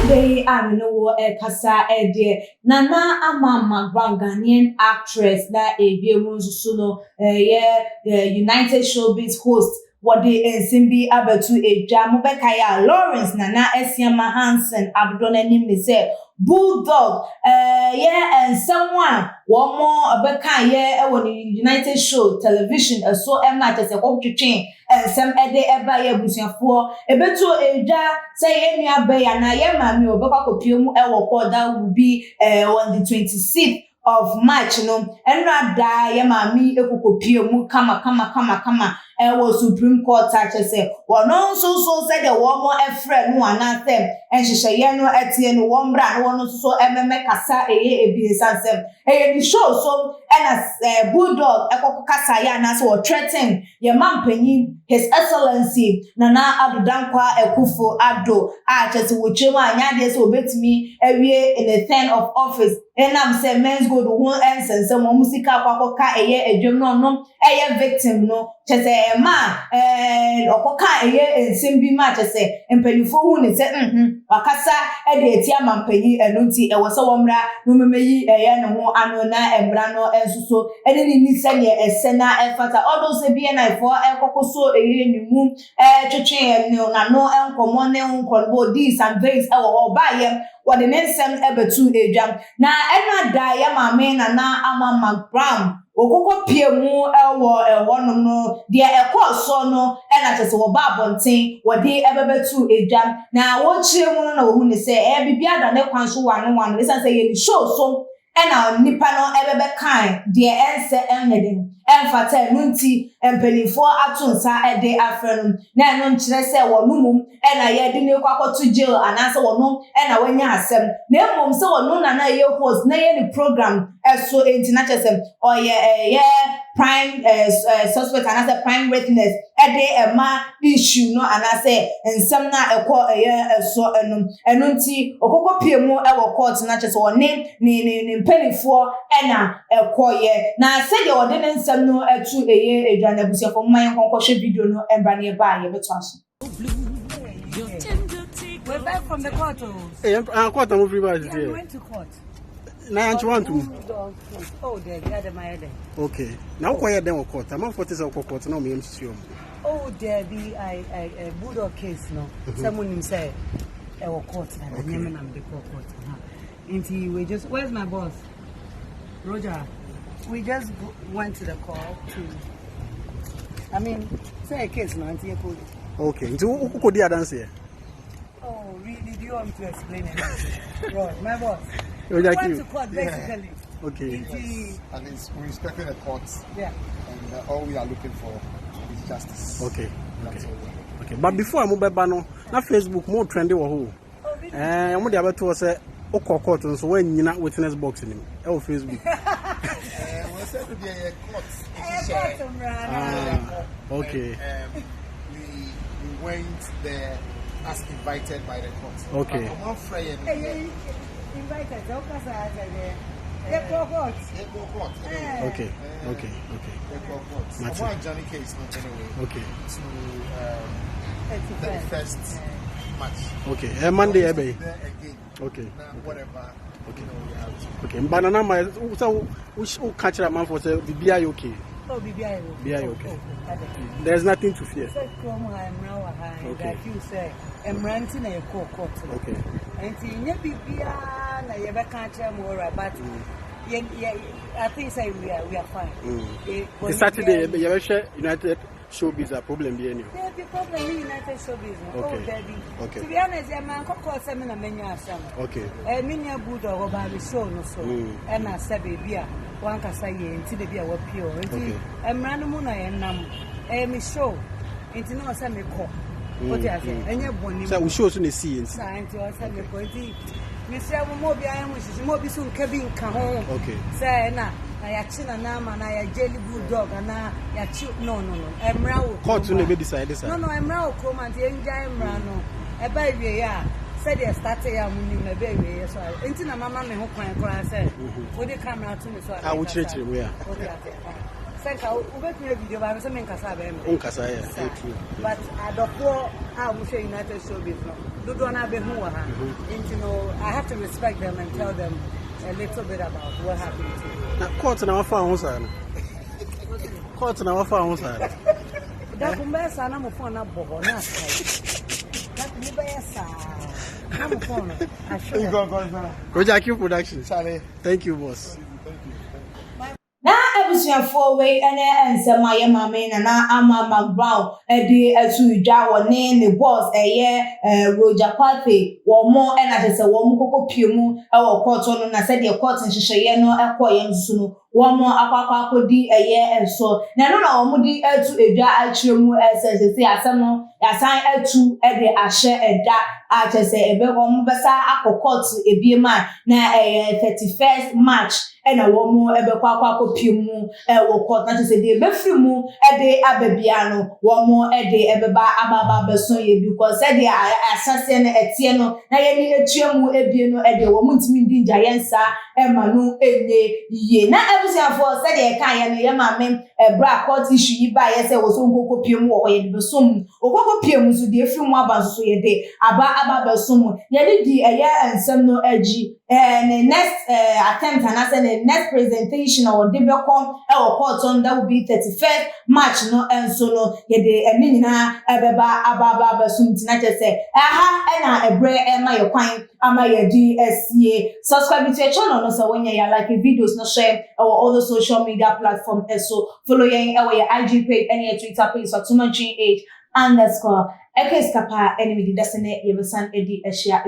Today, I know Kasa Ede Nana Ama Mcbrown Ghanaian actress that Suno United Showbiz host what the Simbi Abetu Jamubekaya Lawrence Nana Esiama Hansen Abdona Nimni say Bulldog and someone one more Abeka when the United Show television so much as a home to chain and some ede eba ye busia for ebeto eja say enua be ya na ye mami obeka kopiomu ewo that will be on the 26th of March no enra da ye mami ekokopiomu kama was Supreme Court touches say no so said the one more friend no anathem and she say no etien one brand one so kasa ebisansem the show so and as Bulldog ekokasa ya na so threaten your man penyin His Excellency Nana Adudankwa Ekufu Addo just wuchema anyade so betimi ewie in the term of office and am say men's go to one ensign some musika kwakoka edwem no victim no chese man okoka ensem bi ma chese empanifo hu ne se wakasa de etia mampanyi enunti so womra no memeyi ne ho ano na embra no ensuso ni se ne esena efata odo se bi na ifo ekokoso nimu twetwe na no enkomo ne nkonbo dis and veins obaye what the nensem ebetu ejam na enwa da ya mame na ama Mcbrown okoko piemu ewo no de ekoso no ena tese wo ba bonten wo de ebebetu ejam na wo chiremu na wo hu ne se bibia da ne kwanso wano esa se ye show so ena nipa no ebebe kan de ense enedin emfata nunti empenifo atunsa ede afrenum na eno nkyere se wo numum ena ye de ne kwakoto jail anase wo no ena wanya asem na emom se wo no na ye host na ye ni program so international oye prime suspect anase prime witness ede ema issue no anase ensem na ekọ so enunti okoko piemu ewo court na chese wo ni mpenifo ena ekoye na se de wo de nsem no etu edwane busia for man konkoshe video no embra ne ba ye beto aso. We're back from the court. Court am free back here. We went to court. Now you want to? Oh, there, the other my there. Okay. Now quiet them court. I'm for this court now me MCM. Oh, there be I Bulldog case no. Someone say court na nyame na me court. Until we just where's my boss? Roger. We just went to the court say a case now until you put it. Okay. Who could the dance here? Oh, really? Do you want me to explain it? Right, my boss. We went to court basically. Yeah. Okay. And it's we're respecting the courts. Yeah. And all we are looking for is justice. Okay. Okay. But before I move back, no, na Facebook more trendy or who? Oh, really? I'm the other two say. Court so when you not witness box in him. Facebook. We said to be a court. Okay. We went there as invited by the court. Okay. Invited. Okay. Johnny case not anyway. Okay. To the first match. Okay. Monday again. Okay. Whatever. Okay. We have to. Okay. Banana my who catch that man for say BBI okay. Oh, BBI okay. There's nothing to fear. Okay. You say I'm renting a court. Okay. And you BBI na you can't tell more but I think say we are fine. The Saturday you share United Showbiz a problem be any. There be problem in United Showbiz. Okay. Oh, there be. Okay. To be honest, a man call seminar menu asam. Okay. Many Bulldog over the show no so. And I say baby, one can say until the beer was pure. Okay. Random and me show. Until no say me call. What I say, and you're born. So we show soon the scenes. Science or say me call. Mr. Mobi, I am with Mobi soon cabin come home. Okay. Say na. I actually nama na ya jelly Bulldog na ya no Mcbrown court to be decided no Mcbrown come and enjoy Mcbrown no e ba wie ya said they started ya munni na be wie so enti na mama me ho kwan kran say we the camera to me so I will treat you where say ka u bet me video ba me say me nkasa ba me nkasa ya but adofo how we say United Showbiz no dodo na be hu wa ha. You know, I have to respect them and tell them a little bit about what happened to me. Na court na wafa ho sa na. Court na wafa ho sa. Da kumbe sa na mo phone na bobo na sai. That me be sa. Na mo phone. I should. Roger Q Production. Charlie. Thank you, boss. Na abusuafo we ene ensema ye mama na ama Mcbrown de asuja wone ne boss Roger Kwathe wo mo na tese wo mo kokopie mu e wo court no na se de court nhyehyeye no ekoye nsusu no wo mo akwakwa akodi enso na no na wo mo di atu edwa akire mu se asem no yasan atu de ahye eda a tese ebe wo mo besa akọ ebie ma na 31st March na wo mo ebekwa akopie mu wo court na tese de befri mu de ababia no wo mo de ebeba ababa beso ye because de asase na etie no na ye ni etue mu ebie no de wo mo ntimi ndi nja yensa ma no enye ye na ebusiafo se de kan ye no ye ma me bra court issue yi ba ye se wo so nkokopie mu wo ye de beso mu okokopie mu so de efri mu aba so ye de aba beso mu ye di ensem no agi the next attempt and I said the next presentation or debecom or court on that will be 31st March no and so no ye de eminina ebeba ababa besum tina say aha na ebre ema your kwan ama your DSCA subscribe to your channel no so when you like videos no share or other social media platform so follow your IG page and your Twitter page for @𝐊xposes_𝐿xposes any media that's in it you will send edi share